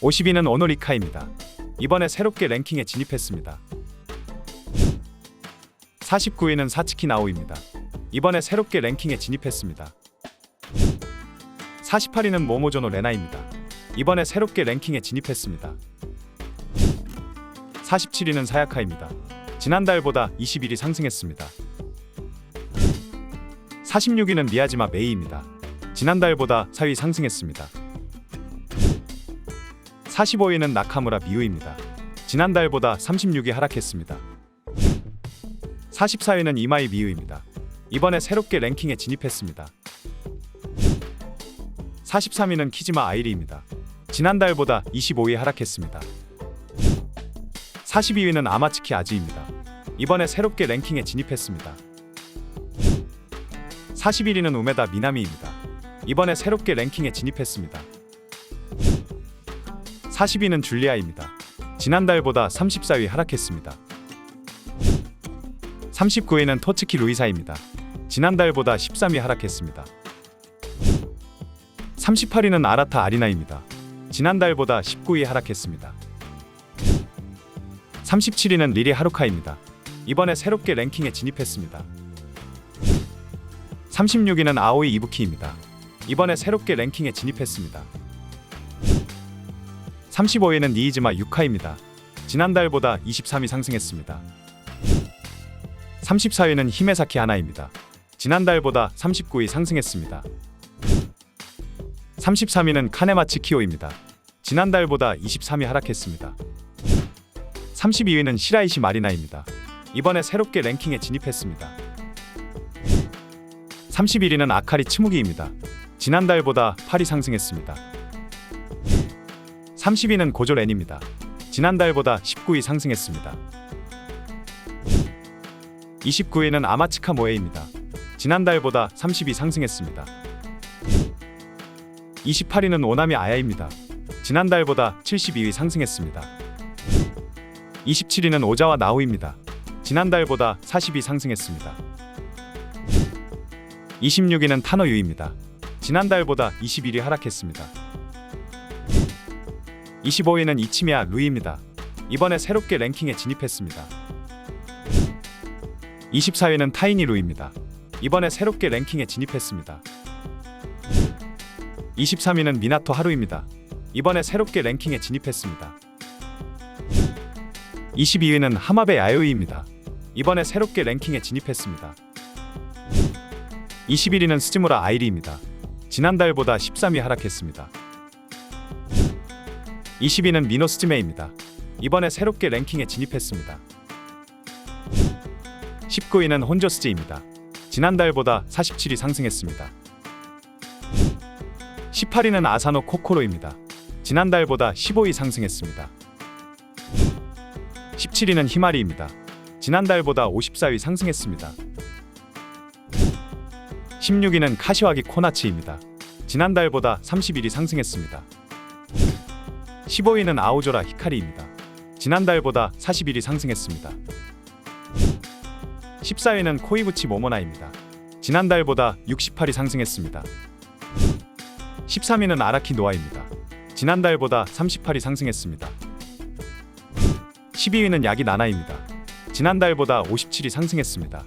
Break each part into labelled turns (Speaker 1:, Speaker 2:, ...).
Speaker 1: 50위는 오노리카입니다. 이번에 새롭게 랭킹에 진입했습니다. 49위는 사츠키 나오입니다. 이번에 새롭게 랭킹에 진입했습니다. 48위는 모모조노 레나입니다. 이번에 새롭게 랭킹에 진입했습니다. 47위는 사야카입니다. 지난달보다 21위 상승했습니다. 46위는 미야지마 메이입니다. 지난달보다 4위 상승했습니다. 45위는 나카무라 미우입니다. 지난달보다 36위 하락했습니다. 44위는 이마이 미우입니다. 이번에 새롭게 랭킹에 진입했습니다. 43위는 키지마 아이리입니다. 지난달보다 25위 하락했습니다. 42위는 아마츠키 아즈입니다. 이번에 새롭게 랭킹에 진입했습니다. 41위는 우메다 미나미입니다. 이번에 새롭게 랭킹에 진입했습니다. 40위는 줄리아입니다. 지난달보다 34위 하락했습니다. 39위는 토츠키 루이사입니다. 지난달보다 13위 하락했습니다. 38위는 아라타 아리나입니다. 지난달보다 19위 하락했습니다. 37위는 리리 하루카입니다. 이번에 새롭게 랭킹에 진입했습니다. 36위는 아오이 이부키입니다. 이번에 새롭게 랭킹에 진입했습니다. 35위는 니이즈마 유카입니다. 지난달보다 23위 상승했습니다. 34위는 히메사키 하나입니다. 지난달보다 39위 상승했습니다. 33위는 카네마치 키오입니다. 지난달보다 23위 하락했습니다. 32위는 시라이시 마리나입니다. 이번에 새롭게 랭킹에 진입했습니다. 31위는 아카리 츠무기입니다. 지난달보다 8위 상승했습니다. 30위는 고조렌입니다. 지난달보다 19위 상승했습니다. 29위는 아마츠카 모에입니다. 지난달보다 30위 상승했습니다. 28위는 오나미 아야입니다. 지난달보다 72위 상승했습니다. 27위는 오자와 나오입니다. 지난달보다 40위 상승했습니다. 26위는 타노 유입니다. 지난달보다 21위 하락했습니다. 25위는 이치미야 루이입니다. 이번에 새롭게 랭킹에 진입했습니다. 24위는 타이니 루이입니다. 이번에 새롭게 랭킹에 진입했습니다. 23위는 미나토 하루입니다. 이번에 새롭게 랭킹에 진입했습니다. 22위는 하마베 야요이입니다. 이번에 새롭게 랭킹에 진입했습니다. 21위는 스즈무라 아이리입니다. 지난달보다 13위 하락했습니다. 20위는 미노 스즈메입니다. 이번에 새롭게 랭킹에 진입했습니다. 19위는 혼조 스즈입니다. 지난달보다 47위 상승했습니다. 18위는 아사노 코코로입니다. 지난달보다 15위 상승했습니다. 17위는 히마리입니다. 지난달보다 54위 상승했습니다. 16위는 카시와기 코나치입니다. 지난달보다 31위 상승했습니다. 15위는 아오조라 히카리입니다. 지난달보다 41위 상승했습니다. 14위는 코이부치 모모나입니다. 지난달보다 68위 상승했습니다. 13위는 아라키 노아입니다. 지난달보다 38위 상승했습니다. 12위는 야기 나나입니다. 지난달보다 57위 상승했습니다.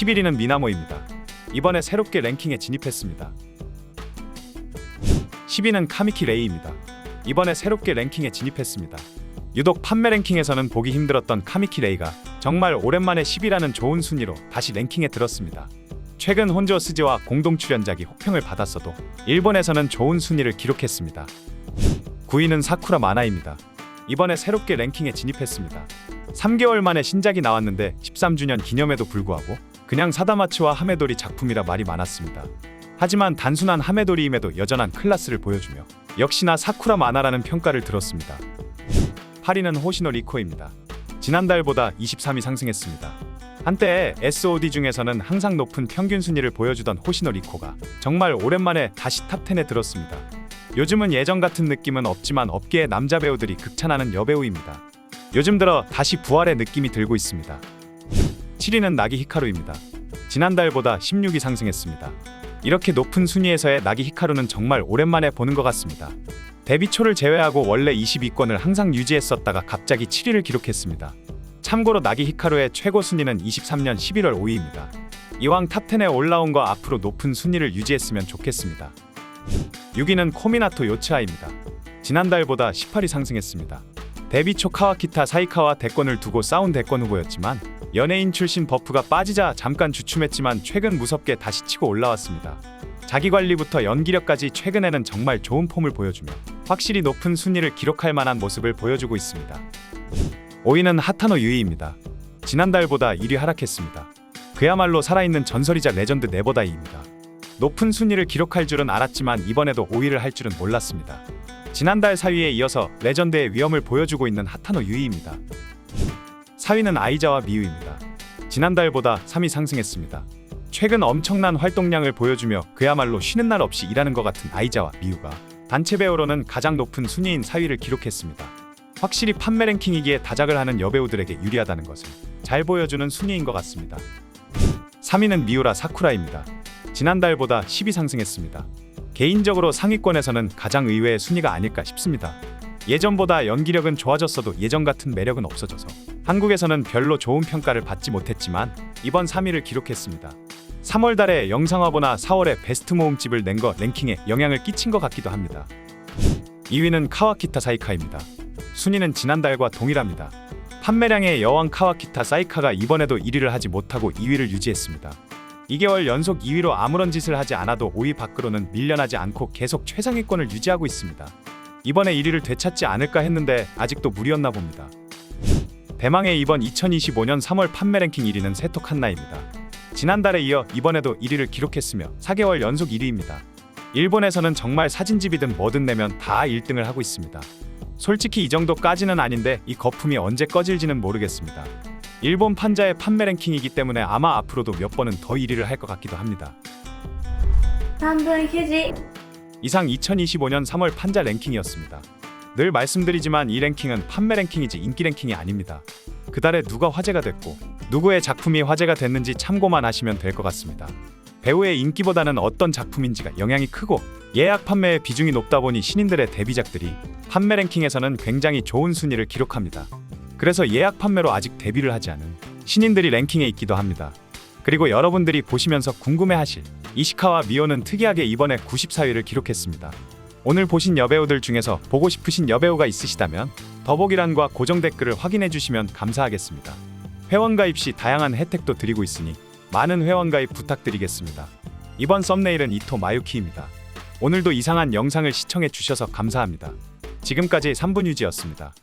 Speaker 1: 11위는 미나모입니다. 이번에 새롭게 랭킹에 진입했습니다. 10위는 카미키 레이입니다. 이번에 새롭게 랭킹에 진입했습니다. 유독 판매 랭킹에서는 보기 힘들었던 카미키 레이가 정말 오랜만에 10위라는 좋은 순위로 다시 랭킹에 들었습니다. 최근 혼조 스즈와 공동 출연작이 호평을 받았어도 일본에서는 좋은 순위를 기록했습니다. 9위는 사쿠라 마나입니다. 이번에 새롭게 랭킹에 진입했습니다. 3개월 만에 신작이 나왔는데 13주년 기념에도 불구하고 그냥 사다마츠와 하메도리 작품이라 말이 많았습니다. 하지만 단순한 하메도리임에도 여전한 클래스를 보여주며 역시나 사쿠라 마나라는 평가를 들었습니다. 8위는 호시노 리코입니다. 지난달보다 23위 상승했습니다. 한때 SOD 중에서는 항상 높은 평균 순위를 보여주던 호시노 리코가 정말 오랜만에 다시 탑10에 들었습니다. 요즘은 예전 같은 느낌은 없지만 업계의 남자 배우들이 극찬하는 여배우입니다. 요즘 들어 다시 부활의 느낌이 들고 있습니다. 7위는 나기 히카루입니다. 지난달보다 16위 상승했습니다. 이렇게 높은 순위에서의 나기 히카루는 정말 오랜만에 보는 것 같습니다. 데뷔 초를 제외하고 원래 20위권을 항상 유지했었다가 갑자기 7위를 기록했습니다. 참고로 나기 히카루의 최고 순위는 23년 11월 5위입니다. 이왕 탑10에 올라온 거 앞으로 높은 순위를 유지했으면 좋겠습니다. 6위는 코미나토 요츠하입니다. 지난달보다 18위 상승했습니다. 데뷔 초 카와키타 사이카와 대권을 두고 싸운 대권 후보였지만 연예인 출신 버프가 빠지자 잠깐 주춤했지만 최근 무섭게 다시 치고 올라왔습니다. 자기관리부터 연기력까지 최근에는 정말 좋은 폼을 보여주며 확실히 높은 순위를 기록할 만한 모습을 보여주고 있습니다. 5위는 하타노 유이입니다. 지난달보다 1위 하락했습니다. 그야말로 살아있는 전설이자 레전드 네버다이입니다. 높은 순위를 기록할 줄은 알았지만 이번에도 5위를 할 줄은 몰랐습니다. 지난달 4위에 이어서 레전드의 위엄을 보여주고 있는 하타노 유이입니다. 4위는 아이자와 미유입니다. 지난달보다 3위 상승했습니다. 최근 엄청난 활동량을 보여주며 그야말로 쉬는 날 없이 일하는 것 같은 아이자와 미유가 단체 배우로는 가장 높은 순위인 4위를 기록했습니다. 확실히 판매 랭킹이기에 다작을 하는 여배우들에게 유리하다는 것을 잘 보여주는 순위인 것 같습니다. 3위는 미우라 사쿠라입니다. 지난달보다 10위 상승했습니다. 개인적으로 상위권에서는 가장 의외의 순위가 아닐까 싶습니다. 예전보다 연기력은 좋아졌어도 예전 같은 매력은 없어져서 한국에서는 별로 좋은 평가를 받지 못했지만 이번 3위를 기록했습니다. 3월 달에 영상화보나 4월에 베스트 모음집을 낸 거 랭킹에 영향을 끼친 것 같기도 합니다. 2위는 카와키타 사이카입니다. 순위는 지난달과 동일합니다. 판매량의 여왕 카와키타 사이카가 이번에도 1위를 하지 못하고 2위를 유지했습니다. 2개월 연속 2위로 아무런 짓을 하지 않아도 5위 밖으로는 밀려나지 않고 계속 최상위권을 유지하고 있습니다. 이번에 1위를 되찾지 않을까 했는데 아직도 무리였나 봅니다. 대망의 이번 2025년 3월 판매 랭킹 1위는 세토 칸나입니다. 지난달에 이어 이번에도 1위를 기록했으며 4개월 연속 1위입니다. 일본에서는 정말 사진집이든 뭐든 내면 다 1등을 하고 있습니다. 솔직히 이 정도까지는 아닌데 이 거품이 언제 꺼질지는 모르겠습니다. 일본 판자의 판매 랭킹이기 때문에 아마 앞으로도 몇 번은 더 1위를 할 것 같기도 합니다.
Speaker 2: 3분 휴지.
Speaker 1: 이상 2025년 3월 판자 랭킹이었습니다. 늘 말씀드리지만 이 랭킹은 판매 랭킹이지 인기 랭킹이 아닙니다. 그달에 누가 화제가 됐고 누구의 작품이 화제가 됐는지 참고만 하시면 될 것 같습니다. 배우의 인기보다는 어떤 작품인지가 영향이 크고 예약 판매의 비중이 높다 보니 신인들의 데뷔작들이 판매 랭킹에서는 굉장히 좋은 순위를 기록합니다. 그래서 예약 판매로 아직 데뷔를 하지 않은 신인들이 랭킹에 있기도 합니다. 그리고 여러분들이 보시면서 궁금해하실 이시카와 미오는 특이하게 이번에 94위를 기록했습니다. 오늘 보신 여배우들 중에서 보고 싶으신 여배우가 있으시다면 더보기란과 고정 댓글을 확인해 주시면 감사하겠습니다. 회원가입 시 다양한 혜택도 드리고 있으니 많은 회원가입 부탁드리겠습니다. 이번 썸네일은 이토 마유키입니다. 오늘도 이상한 영상을 시청해 주셔서 감사합니다. 지금까지 3분 유지였습니다.